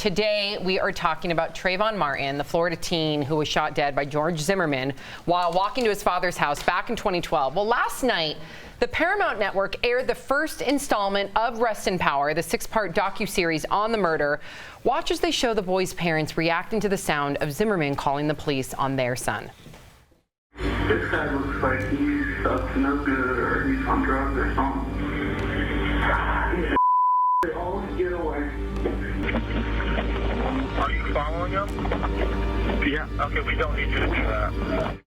Today, we are talking about Trayvon Martin, the Florida teen who was shot dead by George Zimmerman while walking to his father's house back in 2012. Well, last night, the Paramount Network aired the first installment of Rest in Power, the 6-part docu-series on the murder. Watch as they show the boy's parents reacting to the sound of Zimmerman calling the police on their son. This guy looks like he's up to no good or he's on drugs or something. They always get away. Are you following him? Yeah. Okay, we don't need you to do that.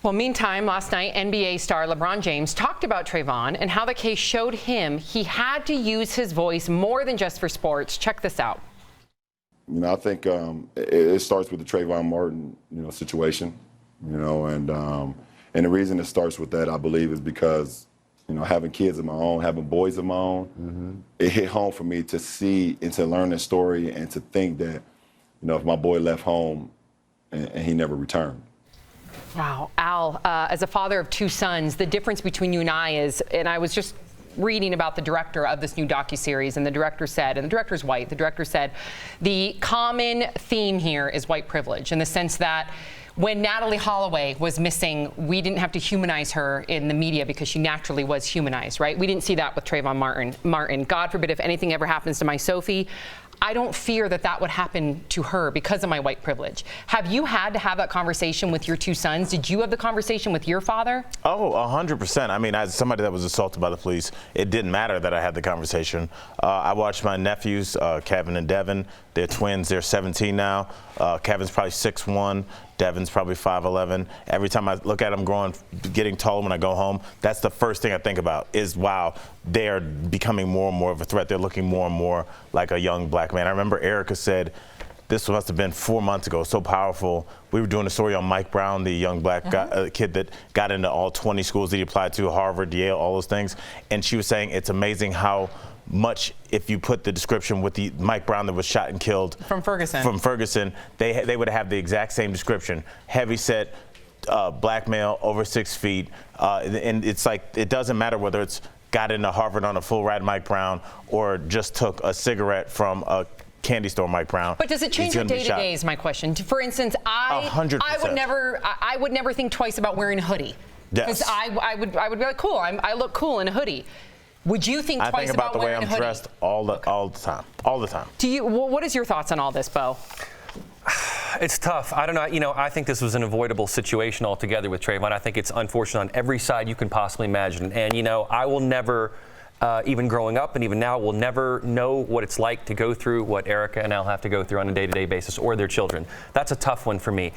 Well, meantime, last night, NBA star LeBron James talked about Trayvon and how the case showed him he had to use his voice more than just for sports. Check this out. You know, I think it starts with the Trayvon Martin, situation, and the reason it starts with that, I believe, is because, having kids of my own, having boys of my own, it hit home for me to see and to learn the story and to think that, if my boy left home and he never returned. Wow. Al, as a father of 2 sons, the difference between you and I is, and I was just reading about the director of this new docuseries, and the director said, and the director's white, the director said, the common theme here is white privilege in the sense that when Natalie Holloway was missing, we didn't have to humanize her in the media because she naturally was humanized, right? We didn't see that with Trayvon Martin. God forbid if anything ever happens to my Sophie, I don't fear that that would happen to her because of my white privilege. Have you had to have that conversation with your 2 sons? Did you have the conversation with your father? Oh, 100%. I mean, as somebody that was assaulted by the police, it didn't matter that I had the conversation. I watched my nephews, Kevin and Devin. They're twins. They're 17 now. Kevin's probably 6'1". Devin's probably 5'11". Every time I look at them getting taller when I go home, that's the first thing I think about is, wow, they're becoming more and more of a threat. They're looking more and more like a young black man. I remember Erica said, this must have been 4 months ago, so powerful. We were doing a story on Mike Brown, the young black kid that got into all 20 schools that he applied to, Harvard, Yale, all those things. And she was saying it's amazing how much, if you put the description with the Mike Brown that was shot and killed from Ferguson, they would have the exact same description. Heavy set, black male, over 6 feet. And it's like, it doesn't matter whether it's got into Harvard on a full ride Mike Brown or just took a cigarette from a candy store Mike Brown. But does it change your day-to-day is my question. For instance, I would never think twice about wearing a hoodie. Because I would be like, cool, I look cool in a hoodie. Would you think twice about wearing a hoodie? I think about the way I'm dressed all the time. Do you? What is your thoughts on all this, Bo? It's tough. I don't know. I think this was an avoidable situation altogether with Trayvon. I think it's unfortunate on every side you can possibly imagine. And, I will never, even growing up and even now, will never know what it's like to go through what Erica and Al have to go through on a day-to-day basis, or their children. That's a tough one for me.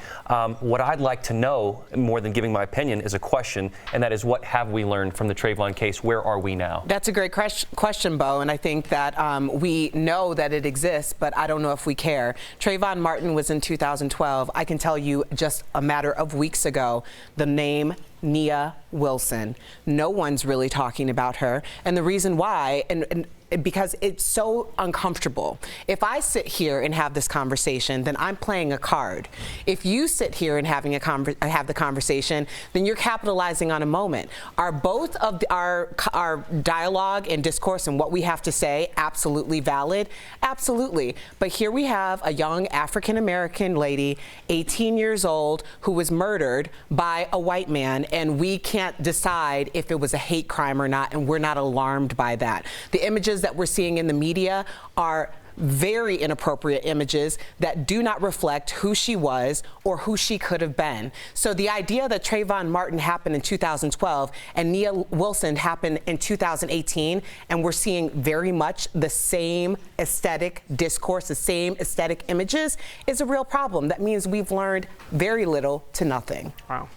What I'd like to know, more than giving my opinion, is a question, and that is, what have we learned from the Trayvon case? Where are we now? That's a great question, Bo, and I think that we know that it exists, but I don't know if we care. Trayvon Martin was in 2012. I can tell you just a matter of weeks ago, the name Nia Wilson. No one's really talking about her. And the reason why, and because it's so uncomfortable. If I sit here and have this conversation, then I'm playing a card. If you sit here and have the conversation, then you're capitalizing on a moment. Are both of our dialogue and discourse and what we have to say absolutely valid? Absolutely. But here we have a young African-American lady, 18 years old, who was murdered by a white man, and we can't decide if it was a hate crime or not, and we're not alarmed by that. The images that we're seeing in the media are very inappropriate images that do not reflect who she was or who she could have been. So the idea that Trayvon Martin happened in 2012 and Nia Wilson happened in 2018, and we're seeing very much the same aesthetic discourse, the same aesthetic images, is a real problem. That means we've learned very little to nothing. Wow.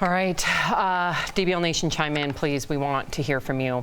All right, DBL Nation, chime in, please. We want to hear from you.